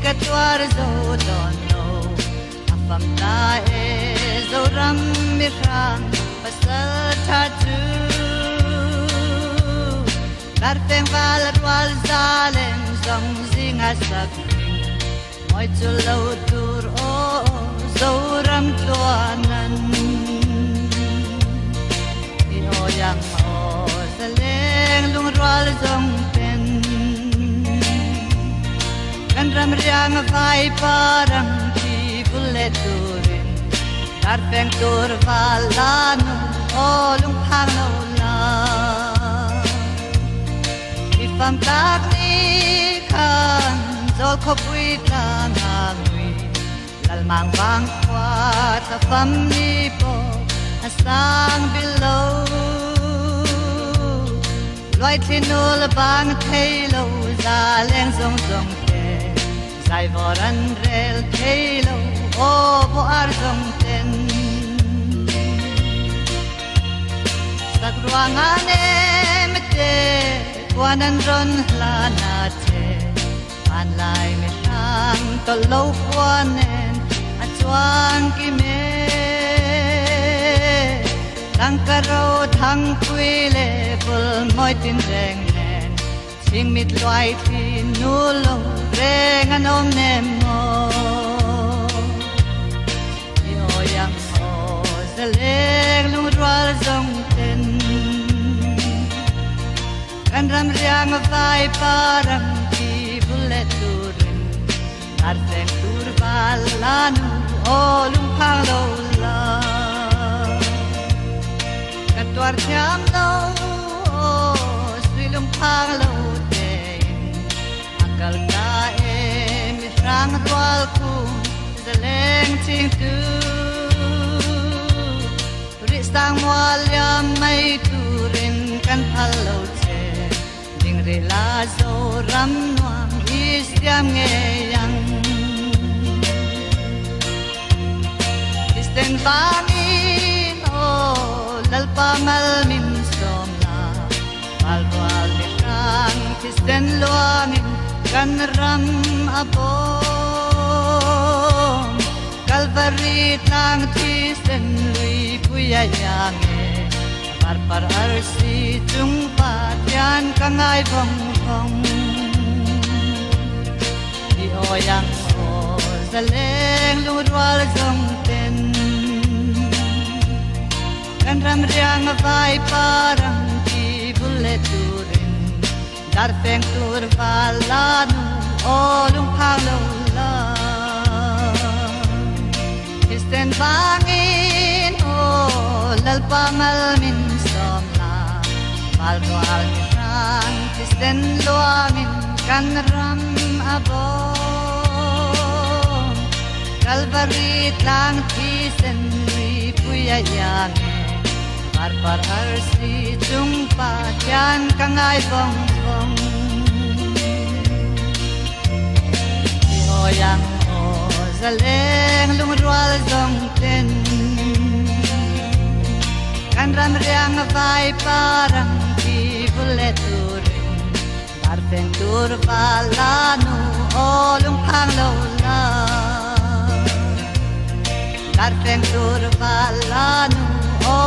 katwar zo dono afam ta e zo ram mirang pasal tatu karteng valat wal zalem zong zingasak moi chulo tur o zo ram tuanan i oyang o saleng lung rwal zong pen kan ram riang vai parang ki buleturin karteng tur valanu o lung hang no la ifam tak ni kan zol khopui ta ngui lalmang bang kwa ta fam ni po asang below loi tinul bang thelo za leng zong zong te sai voran rel thelo o bo ar zong ten sak ruangane mete kwanan ron lana te an lai me sang to lo kwanen a chuan ki me tang karo thang pui le bul moi tin reng nen sing mit loi thi nu lo reng anom nem mo yo yang ho zeleng lu rwal zong ten kan ram riang vai parang ki buleturin karteng tur balanu o lung phang lo la katwar jam lo o sui lung phang lo te akal ka e mi rang rwal ku zeleng ting tu ri sang wal yam mai turin kan phal lo la zo ram nuam istiam nge yang isten bangin o lalpa mal min som la malwal mi kan isten luangin kan ram abom kalvari tang tisten lui puya yang par arsi chung patian kangai bong bong di oyang o zaleng lurwal zong ten kan ram riang vai parang ki buleturin dar peng tur valanu o lung phang lo la isten bangin o lalpa mal min malwal mirang tisten luangin kan ram abom kalvari tlang tisen lui puya yang par arsi chung patian kangai bong bong di oyang o zaleng lung rwal zong ten kan ram riang vai parang buleturin karteng tur balanu o lung phang lo la karteng tur balanu o